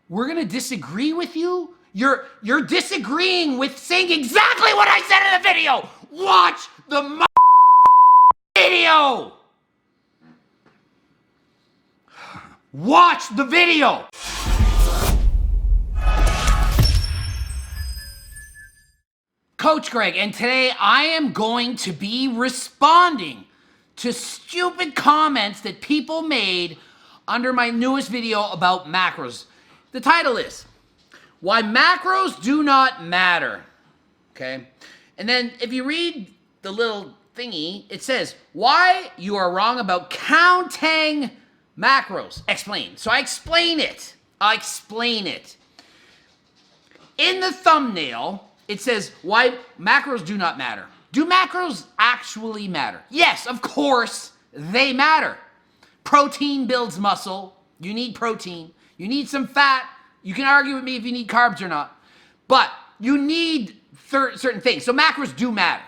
we're going to disagree with you? You're disagreeing with saying exactly what I said in the video. Watch the video. Watch the video. Coach Greg, and today I am going to be responding to stupid comments that people made under my newest video about macros. The title is, Why Macros Do Not Matter. Okay? And then if you read the little thingy, it says, why you are wrong about counting macros. Explain. So I explain it. In the thumbnail, it says, why macros do not matter. Do macros actually matter? Yes, of course, they matter. Protein builds muscle. You need protein. You need some fat. You can argue with me if you need carbs or not. But you need certain things. So macros do matter.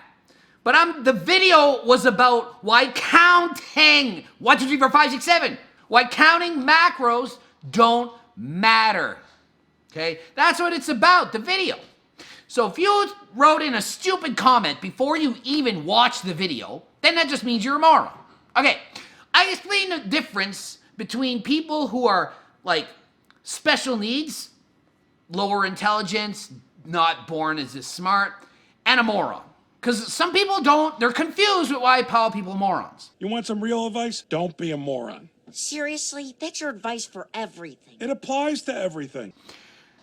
But the video was about why counting 1, 2, 3, 4, 5, 6, 7. Why counting macros don't matter. Okay? That's what it's about, the video. So if you wrote in a stupid comment before you even watched the video, then that just means you're a moron. Okay, I explained the difference between people who are like special needs, lower intelligence, not born as this smart, and a moron. Because some people they're confused with why I call people morons. You want some real advice? Don't be a moron. Seriously? That's your advice for everything. It applies to everything.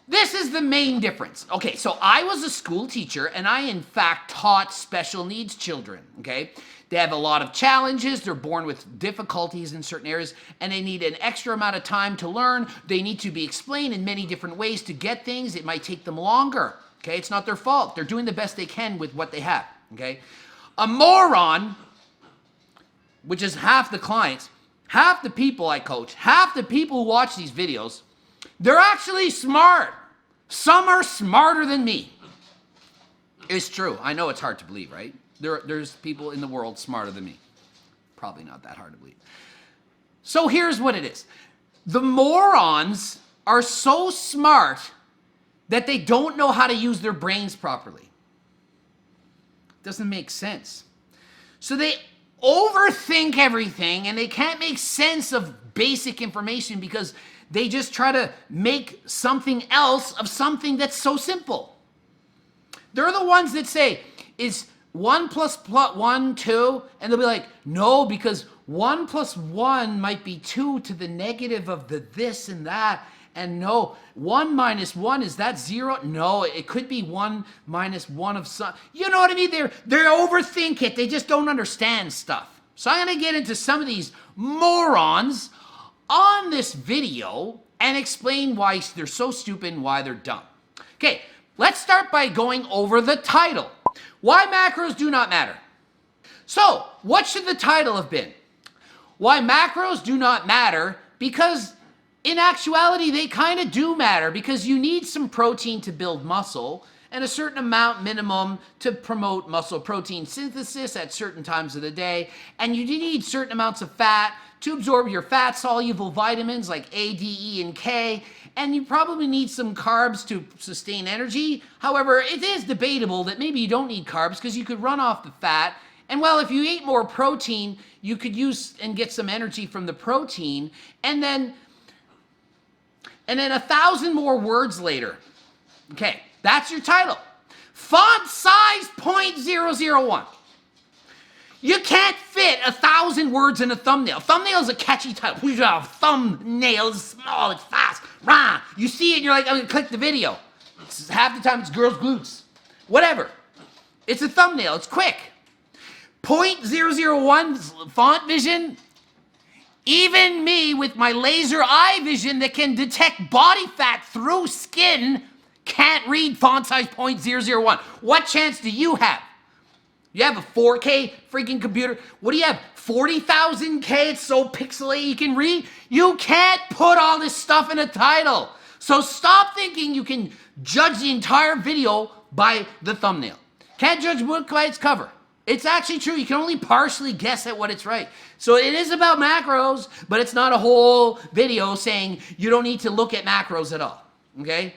This is the main difference. Okay, so I was a school teacher, and I, in fact, taught special needs children, okay? They have a lot of challenges. They're born with difficulties in certain areas, and they need an extra amount of time to learn. They need to be explained in many different ways to get things. It might take them longer, okay? It's not their fault. They're doing the best they can with what they have, okay? A moron, which is half the clients, half the people I coach, half the people who watch these videos, they're actually smart. Some are smarter than me. It's true. I know it's hard to believe, right? There's people in the world smarter than me. Probably not that hard to believe. So here's what it is. The morons are so smart that they don't know how to use their brains properly. Doesn't make sense. So they overthink everything and they can't make sense of basic information because they just try to make something else of something that's so simple. They're the ones that say, is 1 plus 1 2? And they'll be like, no, because 1 plus 1 might be 2 to the negative of the this and that. And no, 1 minus 1, is that 0? No, it could be 1 minus 1 of some. You know what I mean? They overthink it. They just don't understand stuff. So I'm going to get into some of these morons on this video and explain why they're so stupid and why they're dumb. Okay, let's start by going over the title. Why macros do not matter. So, what should the title have been? Why macros do not matter, because in actuality, they kind of do matter, because you need some protein to build muscle and a certain amount minimum to promote muscle protein synthesis at certain times of the day. And you need certain amounts of fat to absorb your fat-soluble vitamins like A, D, E, and K. And you probably need some carbs to sustain energy. However, it is debatable that maybe you don't need carbs because you could run off the fat. And well, if you ate more protein, you could use and get some energy from the protein. And then 1,000 more words later. Okay, that's your title. Font size 0.001. You can't fit 1,000 words in a thumbnail. Thumbnail is a catchy title. Thumbnail is small, it's fast. Rah. You see it, and you're like, I'm gonna click the video. Half the time it's girls' glutes. Whatever. It's a thumbnail, it's quick. 0.001 font vision. Even me with my laser eye vision that can detect body fat through skin can't read font size 0.001. What chance do you have? You have a 4K freaking computer. What do you have? 40,000 K, it's so pixelated you can read? You can't put all this stuff in a title. So stop thinking you can judge the entire video by the thumbnail. Can't judge a book by its cover. It's actually true. You can only partially guess at what it's right. So it is about macros, but it's not a whole video saying you don't need to look at macros at all. okay?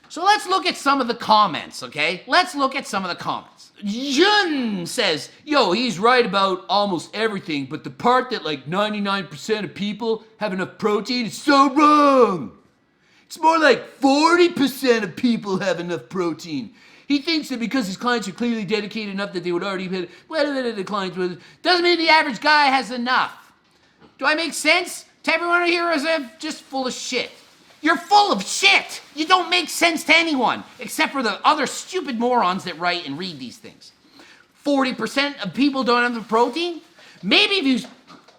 So let's look at some of the comments, okay? Let's look at some of the comments. Jun says, yo, he's right about almost everything, but the part that like 99% of people have enough protein is so wrong. It's more like 40% of people have enough protein. He thinks that because his clients are clearly dedicated enough that they would already hit whether the clients would, doesn't mean the average guy has enough. Do I make sense to everyone here, or is I'm just full of shit? You're full of shit. You don't make sense to anyone, except for the other stupid morons that write and read these things. 40% of people don't have the protein? Maybe if you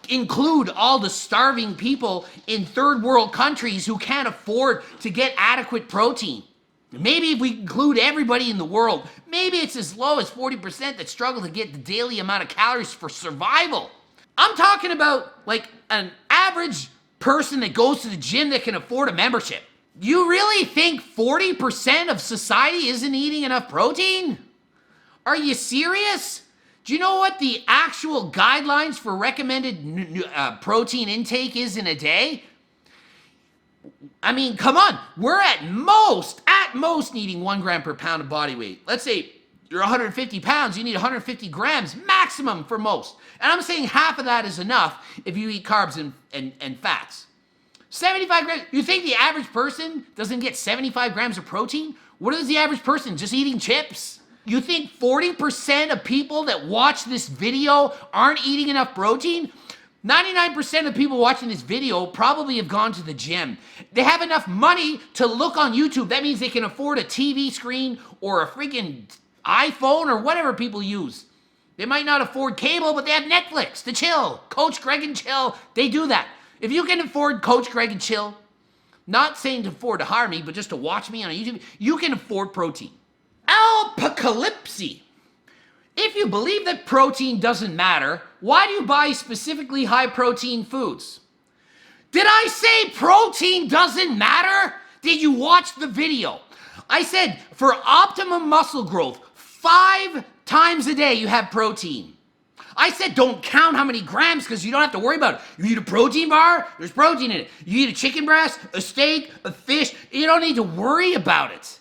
include all the starving people in third world countries who can't afford to get adequate protein. Maybe if we include everybody in the world, maybe it's as low as 40% that struggle to get the daily amount of calories for survival. I'm talking about like an average person that goes to the gym that can afford a membership. You really think 40% of society isn't eating enough protein? Are you serious? Do you know what the actual guidelines for recommended protein intake is in a day? I mean, come on. We're at most needing 1 gram per pound of body weight. Let's say you're 150 pounds, you need 150 grams maximum for most. And I'm saying half of that is enough if you eat carbs and fats. 75 grams. You think the average person doesn't get 75 grams of protein? What is the average person, just eating chips? You think 40% of people that watch this video aren't eating enough protein? 99% of people watching this video probably have gone to the gym. They have enough money to look on YouTube. That means they can afford a TV screen or a freaking iPhone or whatever people use. They might not afford cable, but they have Netflix to chill. Coach Greg and chill, they do that. If you can afford Coach Greg and chill, not saying to afford to hire me, but just to watch me on YouTube, you can afford protein. Apocalypse. If you believe that protein doesn't matter, why do you buy specifically high protein foods? Did I say protein doesn't matter? Did you watch the video? I said for optimum muscle growth, 5 times a day you have protein. I said don't count how many grams because you don't have to worry about it. You eat a protein bar, there's protein in it. You eat a chicken breast, a steak, a fish, you don't need to worry about it.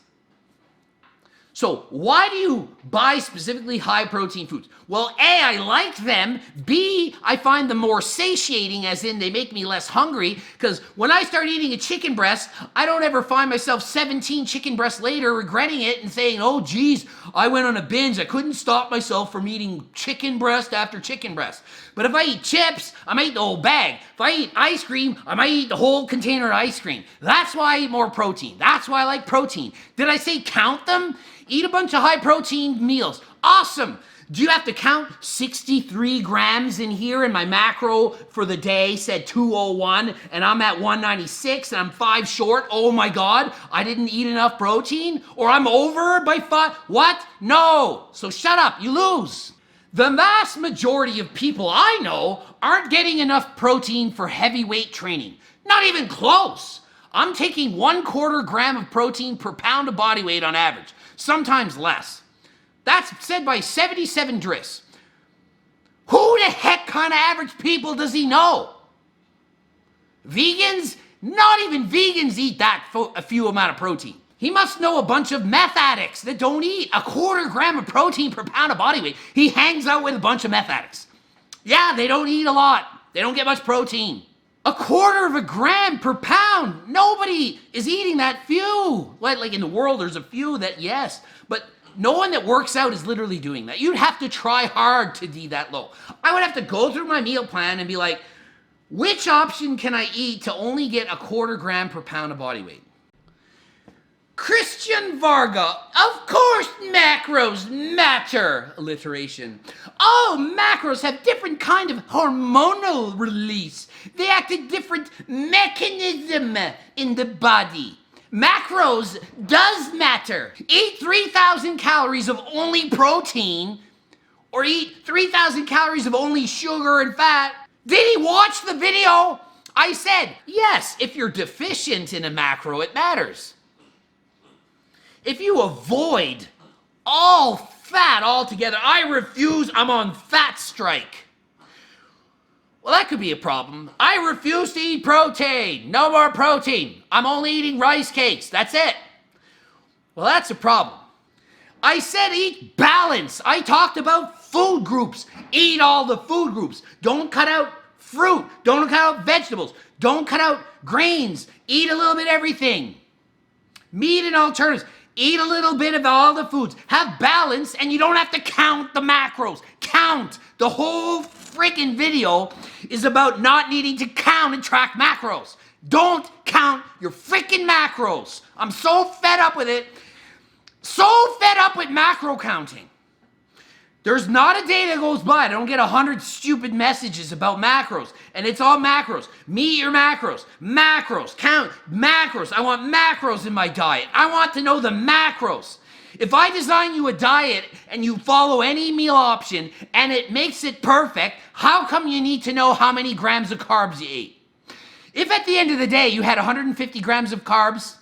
So why do you buy specifically high protein foods? Well, A, I like them. B, I find them more satiating, as in they make me less hungry, because when I start eating a chicken breast, I don't ever find myself 17 chicken breasts later regretting it and saying, oh geez, I went on a binge. I couldn't stop myself from eating chicken breast after chicken breast. But if I eat chips, I might eat the whole bag. If I eat ice cream, I might eat the whole container of ice cream. That's why I eat more protein. That's why I like protein. Did I say count them? Eat a bunch of high protein meals. Awesome. Do you have to count 63 grams in here? And my macro for the day said 201 and I'm at 196 and I'm 5 short. Oh my God, I didn't eat enough protein? Or I'm over by 5? What? No. So shut up, you lose. The vast majority of people I know aren't getting enough protein for heavyweight training. Not even close. I'm taking 1/4 gram of protein per pound of body weight on average. Sometimes less. That's said by 77 Driss. Who the heck kind of average people does he know? Vegans? Not even vegans eat that a few amount of protein. He must know a bunch of meth addicts that don't eat 1/4 gram of protein per pound of body weight. He hangs out with a bunch of meth addicts. Yeah, they don't eat a lot. They don't get much protein. 1/4 gram per pound. Nobody is eating that few. Like in the world, there's a few that, yes, but no one that works out is literally doing that. You'd have to try hard to be that low. I would have to go through my meal plan and be like, which option can I eat to only get 1/4 gram per pound of body weight? Christian Varga, of course macros matter. Alliteration. Oh, macros have different kind of hormonal release. They act a different mechanism in the body. Macros does matter. Eat 3,000 calories of only protein or eat 3,000 calories of only sugar and fat. Did he watch the video? I said, yes, if you're deficient in a macro, it matters. If you avoid all fat altogether, I refuse, I'm on fat strike. Well, that could be a problem. I refuse to eat protein. No more protein. I'm only eating rice cakes. That's it. Well, that's a problem. I said eat balance. I talked about food groups. Eat all the food groups. Don't cut out fruit. Don't cut out vegetables. Don't cut out grains. Eat a little bit of everything. Meat and alternatives. Eat a little bit of all the foods. Have balance, and you don't have to count the macros. Count. The whole freaking video is about not needing to count and track macros. Don't count your freaking macros. I'm so fed up with it. So fed up with macro counting. There's not a day that goes by I don't get 100 stupid messages about macros. And it's all macros. Meet your macros. Macros. Count. Macros. I want macros in my diet. I want to know the macros. If I design you a diet and you follow any meal option and it makes it perfect, how come you need to know how many grams of carbs you ate? If at the end of the day you had 150 grams of carbs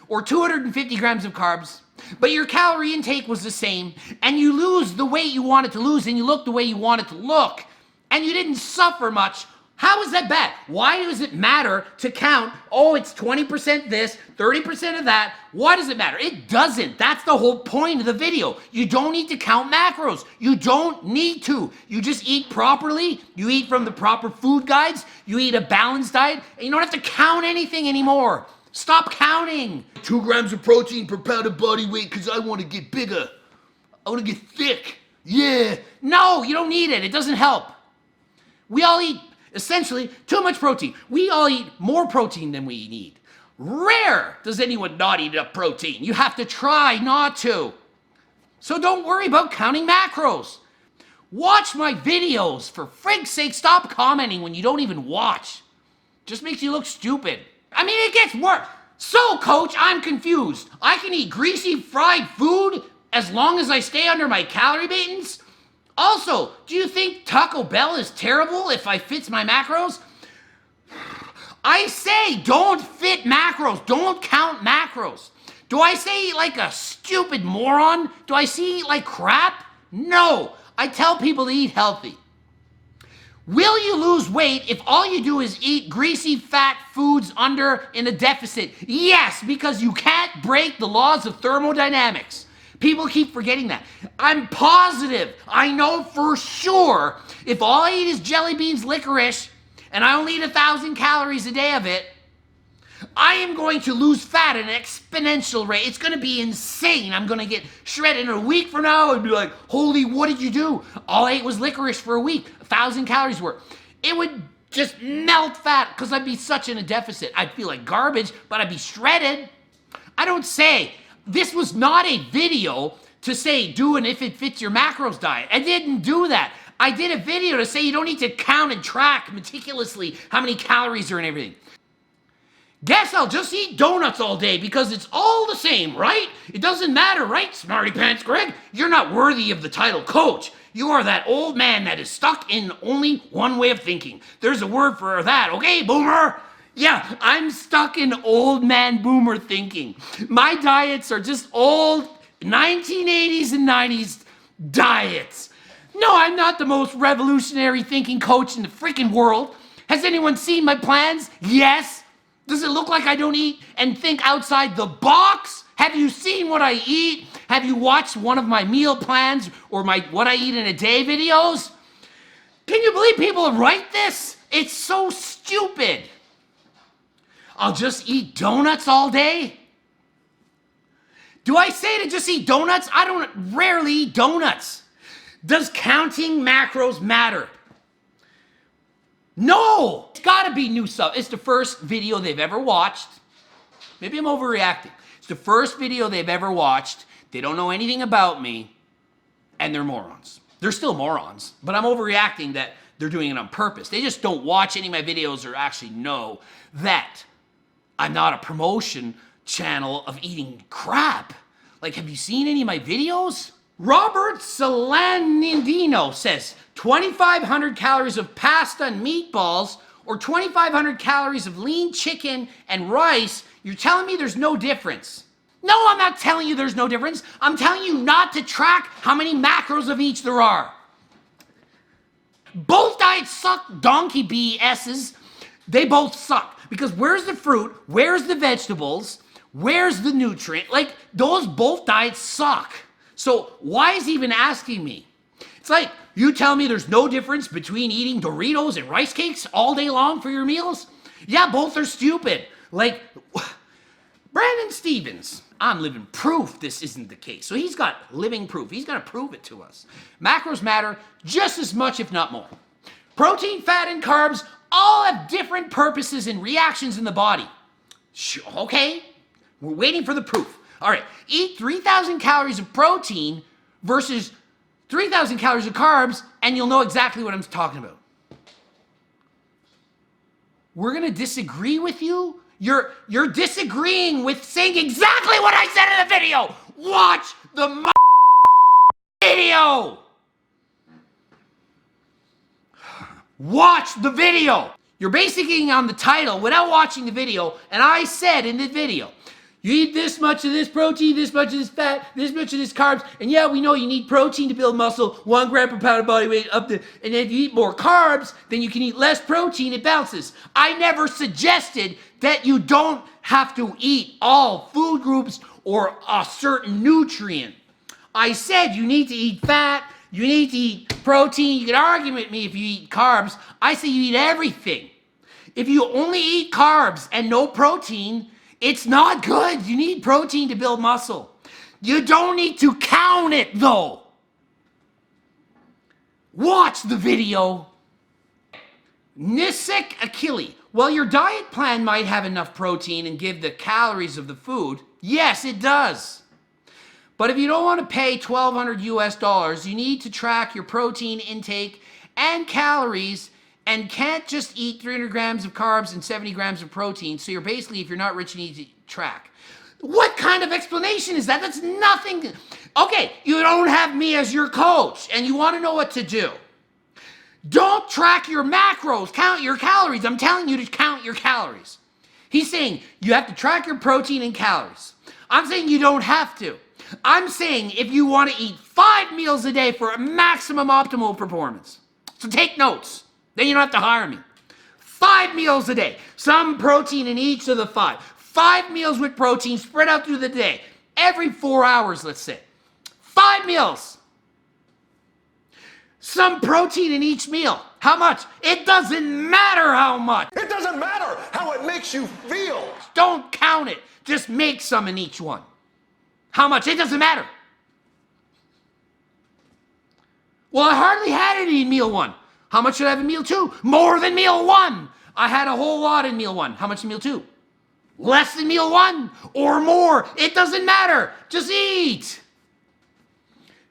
or 250 grams of carbs, but your calorie intake was the same, and you lose the weight you wanted to lose, and you look the way you wanted to look, and you didn't suffer much, how is that bad? Why does it matter to count, oh, it's 20% this, 30% of that? Why does it matter? It doesn't. That's the whole point of the video. You don't need to count macros. You don't need to. You just eat properly. You eat from the proper food guides. You eat a balanced diet, and you don't have to count anything anymore. Stop counting. 2 grams of protein per pound of body weight because I want to get bigger. I want to get thick. Yeah. No, you don't need it. It doesn't help. We all eat, essentially, too much protein. We all eat more protein than we need. Rare does anyone not eat enough protein. You have to try not to. So don't worry about counting macros. Watch my videos. For frig's sake, stop commenting when you don't even watch. Just makes you look stupid. I mean, it gets worse. So, coach, I'm confused. I can eat greasy fried food as long as I stay under my calorie maintenance? Also, do you think Taco Bell is terrible if I fit my macros? I say don't fit macros. Don't count macros. Do I say like a stupid moron? Do I say like crap? No. I tell people to eat healthy. Will you lose weight if all you do is eat greasy, fat foods in a deficit? Yes, because you can't break the laws of thermodynamics. People keep forgetting that. I'm positive, I know for sure, if all I eat is jelly beans, licorice, and I only eat 1,000 calories a day of it, I am going to lose fat at an exponential rate. It's going to be insane. I'm going to get shredded in a week from now and be like, holy, what did you do? All I ate was licorice for a week, 1,000 calories worth. It would just melt fat because I'd be such in a deficit. I'd feel like garbage, but I'd be shredded. I don't say, this was not a video to say, do an if it fits your macros diet. I didn't do that. I did a video to say you don't need to count and track meticulously how many calories are in everything. Guess I'll just eat donuts all day because it's all the same, right? It doesn't matter, right, smarty pants Greg? You're not worthy of the title coach. You are that old man that is stuck in only one way of thinking. There's a word for that, okay, boomer? Yeah, I'm stuck in old man boomer thinking. My diets are just old 1980s and 90s diets. No, I'm not the most revolutionary thinking coach in the freaking world. Has anyone seen my plans? Yes. Does it look like I don't eat and think outside the box? Have you seen what I eat? Have you watched one of my meal plans or my what I eat in a day videos? Can you believe people write this? It's so stupid. I'll just eat donuts all day? Do I say to just eat donuts? I don't rarely eat donuts. Does counting macros matter? No! It's gotta be new stuff. It's the first video they've ever watched. Maybe I'm overreacting. It's the first video they've ever watched. They don't know anything about me, and they're morons. They're still morons, but I'm overreacting that they're doing it on purpose. They just don't watch any of my videos or actually know that I'm not a promotion channel of eating crap. Like, have you seen any of my videos? Robert Salanidino says 2,500 calories of pasta and meatballs or 2,500 calories of lean chicken and rice. You're telling me there's no difference. No, I'm not telling you there's no difference. I'm telling you not to track how many macros of each there are. Both diets suck, donkey BS's. They both suck. Because where's the fruit? Where's the vegetables? Where's the nutrient? Like, those both diets suck. So why is he even asking me? It's like, you tell me there's no difference between eating Doritos and rice cakes all day long for your meals? Yeah, both are stupid. Like, Brandon Stevens, I'm living proof this isn't the case. So he's got living proof. He's got to prove it to us. Macros matter just as much, if not more. Protein, fat, and carbs all have different purposes and reactions in the body. Okay, we're waiting for the proof. All right, eat 3,000 calories of protein versus 3,000 calories of carbs, and you'll know exactly what I'm talking about. We're gonna disagree with you? You're disagreeing with saying exactly what I said in the video. Watch the video. Watch the video. You're basing on the title without watching the video, and I said in the video, you eat this much of this protein, this much of this fat, this much of this carbs, and yeah, we know you need protein to build muscle, 1 gram per pound of body weight up to, and if you eat more carbs, then you can eat less protein, it bounces. I never suggested that you don't have to eat all food groups or a certain nutrient. I said you need to eat fat, you need to eat protein. You can argue with me if you eat carbs. I say you eat everything. If you only eat carbs and no protein, it's not good. You need protein to build muscle. You don't need to count it though. Watch the video. Nisik Achille. While your diet plan might have enough protein and give the calories of the food, yes, it does. But if you don't want to pay $1,200 US, you need to track your protein intake and calories and can't just eat 300 grams of carbs and 70 grams of protein. So you're basically, if you're not rich, you need to track. What kind of explanation is that? That's nothing. Okay, you don't have me as your coach and you want to know what to do. Don't track your macros, count your calories. I'm telling you to count your calories. He's saying you have to track your protein and calories. I'm saying you don't have to. I'm saying if you want to eat 5 meals a day for a maximum optimal performance. So take notes. Then you don't have to hire me. 5 meals a day. Some protein in each of the 5. 5 meals with protein spread out through the day. Every 4 hours, let's say. 5 meals. Some protein in each meal. How much? It doesn't matter how much. It doesn't matter how it makes you feel. Don't count it. Just make some in each one. How much? It doesn't matter. Well, I hardly had any in meal 1. How much should I have in meal 2? More than meal 1. I had a whole lot in meal 1. How much in meal 2? Less than meal 1 or more. It doesn't matter. Just eat.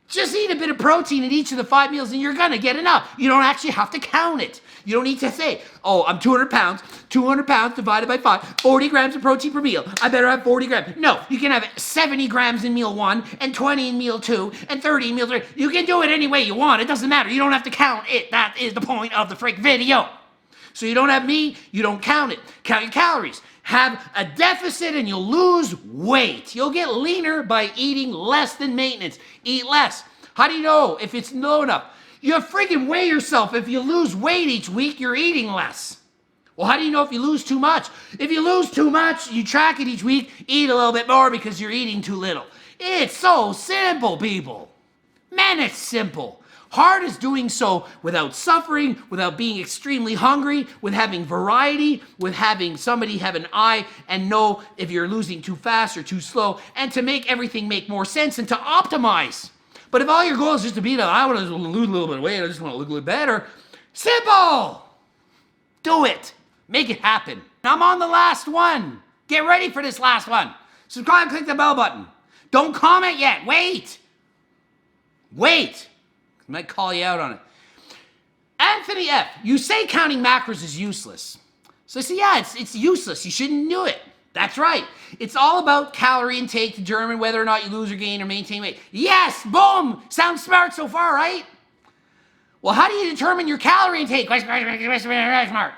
Just eat a bit of protein in each of the 5 meals and you're gonna get enough. You don't actually have to count it. You don't need to say, oh, I'm 200 pounds. 200 pounds divided by 5. 40 grams of protein per meal. I better have 40 grams. No, you can have 70 grams in meal 1 and 20 in meal 2 and 30 in meal 3. You can do it any way you want. It doesn't matter. You don't have to count it. That is the point of the freak video. So you don't have me, you don't count it. Count your calories. Have a deficit and you'll lose weight. You'll get leaner by eating less than maintenance. Eat less. How do you know if it's low enough? You freaking weigh yourself. If you lose weight each week, you're eating less. Well, how do you know if you lose too much? If you lose too much, you track it each week, eat a little bit more because you're eating too little. It's so simple, people. Man, it's simple. Hard is doing so without suffering, without being extremely hungry, with having variety, with having somebody have an eye and know if you're losing too fast or too slow, and to make everything make more sense and to optimize. But if all your goal is just to be, I want to lose a little bit of weight, I just want to look a little better, simple! Do it. Make it happen. I'm on the last one. Get ready for this last one. Subscribe, click the bell button. Don't comment yet. Wait. Wait. I might call you out on it. Anthony F., you say counting macros is useless. So I say, yeah, it's useless. You shouldn't do it. That's right. It's all about calorie intake to determine whether or not you lose or gain or maintain weight. Yes, boom. Sounds smart so far, right? Well, how do you determine your calorie intake? Smart.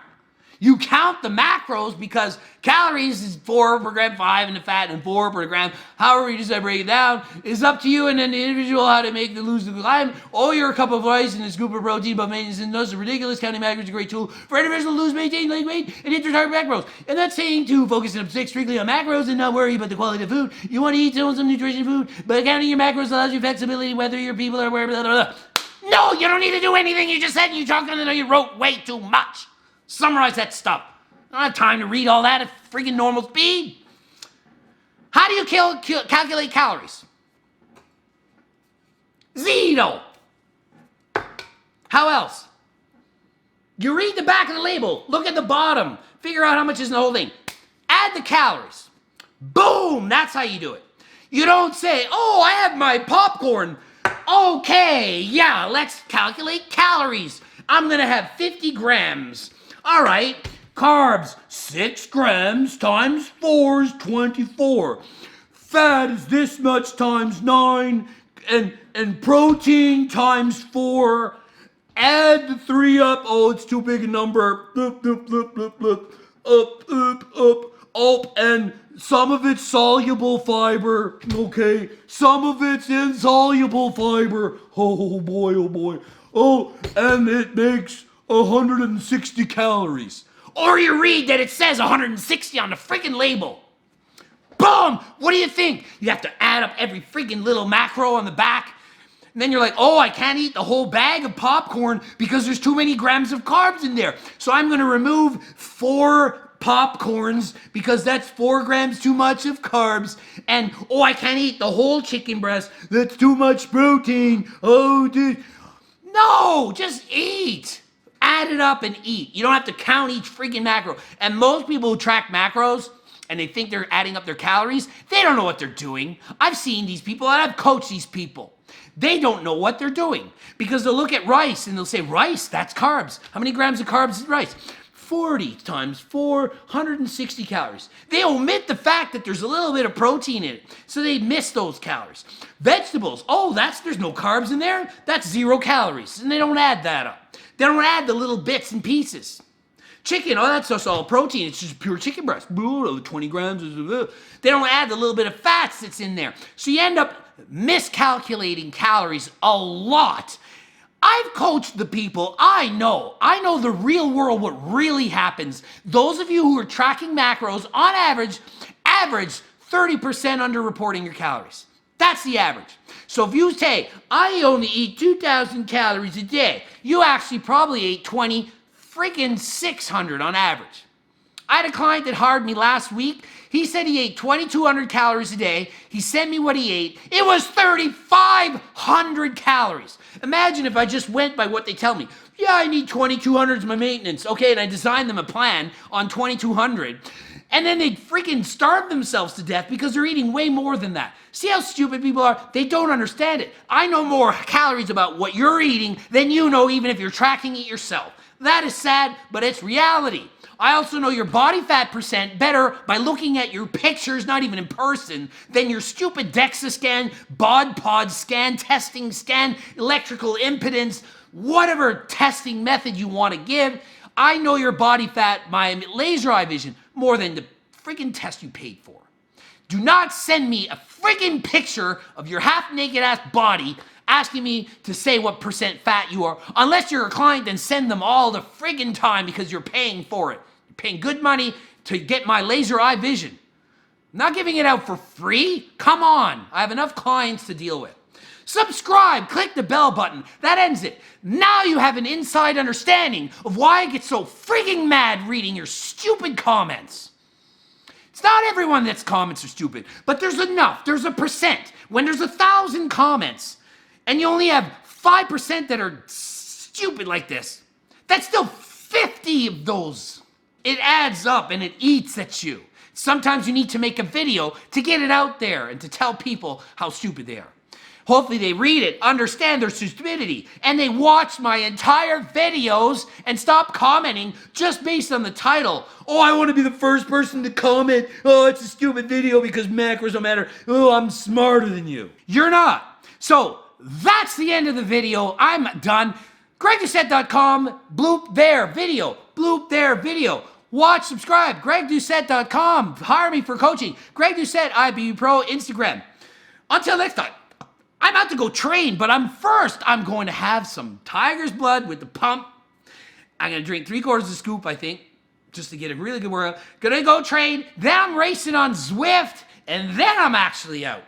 You count the macros because calories is 4 per gram, 5 in the fat, and 4 per gram. However you decide to break it down is up to you and then the individual how to make the lose the climb. Oh, you're a cup of rice and a scoop of protein, but maintenance and those are ridiculous. Counting macros is a great tool for individuals to lose, maintain leg weight, and hit their target macros. And that's saying to focus and stick strictly on macros and not worry about the quality of food. You want to eat some nutrition food, but counting your macros allows you flexibility whether your people are aware, blah, blah, blah. No, you don't need to do anything you just said. You talking to you wrote way too much. Summarize that stuff. I don't have time to read all that at freaking normal speed. How do you calculate calories? Zero. How else? You read the back of the label. Look at the bottom. Figure out how much is in the whole thing. Add the calories. Boom. That's how you do it. You don't say, oh, I have my popcorn. Okay, yeah, let's calculate calories. I'm going to have 50 grams. All right, carbs, 6 grams times 4 is 24. Fat is this much times 9. And protein times 4. Add the 3 up. Oh, it's too big a number. Up, and some of it's soluble fiber, okay? Some of it's insoluble fiber. Oh boy, oh boy. Oh, and it makes 160 calories. Or you read that it says 160 on the freaking label. Boom! What do you think? You have to add up every freaking little macro on the back. And then you're like, oh, I can't eat the whole bag of popcorn because there's too many grams of carbs in there. So I'm going to remove 4 popcorns because that's 4 grams too much of carbs. And, oh, I can't eat the whole chicken breast. That's too much protein. Oh, dude. No, just eat. Add it up and eat. You don't have to count each freaking macro. And most people who track macros and they think they're adding up their calories, they don't know what they're doing. I've seen these people and I've coached these people. They don't know what they're doing because they'll look at rice and they'll say, rice, that's carbs. How many grams of carbs is rice? 40 times 4, 160 calories. They omit the fact that there's a little bit of protein in it, so they miss those calories. Vegetables, oh, there's no carbs in there. That's 0 calories, and they don't add that up. They don't add the little bits and pieces. Chicken, oh, that's just all protein. It's just pure chicken breast. 20 grams. They don't add the little bit of fats that's in there. So you end up miscalculating calories a lot. I've coached the people. I know the real world, what really happens. Those of you who are tracking macros, on average 30% underreporting your calories. That's the average. So if you say, I only eat 2,000 calories a day, you actually probably ate 600 on average. I had a client that hired me last week. He said he ate 2,200 calories a day. He sent me what he ate. It was 3,500 calories. Imagine if I just went by what they tell me. Yeah, I need 2,200 as my maintenance. Okay, and I designed them a plan on 2,200. And then they freaking starve themselves to death because they're eating way more than that. See how stupid people are? They don't understand it. I know more calories about what you're eating than you know even if you're tracking it yourself. That is sad, but it's reality. I also know your body fat percent better by looking at your pictures, not even in person, than your stupid DEXA scan, bod pod scan, testing scan, electrical impedance, whatever testing method you want to give. I know your body fat, my laser eye vision, more than the freaking test you paid for. Do not send me a freaking picture of your half-naked ass body asking me to say what percent fat you are. Unless you're a client, then send them all the friggin' time because you're paying for it. You're paying good money to get my laser eye vision. I'm not giving it out for free. Come on. I have enough clients to deal with. Subscribe, click the bell button. That ends it. Now you have an inside understanding of why I get so frigging mad reading your stupid comments. It's not everyone that's comments are stupid, but there's enough. There's a percent. When there's 1,000 comments, and you only have 5% that are stupid like this, that's still 50 of those. It adds up and it eats at you. Sometimes you need to make a video to get it out there and to tell people how stupid they are. Hopefully they read it, understand their stupidity, and they watch my entire videos and stop commenting just based on the title. Oh, I want to be the first person to comment. Oh, it's a stupid video because macros don't matter. Oh, I'm smarter than you. You're not. So, that's the end of the video. I'm done. GregDoucette.com, bloop there, video. Bloop there, video. Watch, subscribe. GregDoucette.com. Hire me for coaching. Greg Doucette, IBU Pro, Instagram. Until next time, I'm out to go train, but I'm going to have some tiger's blood with the pump. I'm going to drink 3/4 of a scoop, I think, just to get a really good workout. Gonna go train, then I'm racing on Zwift, and then I'm actually out.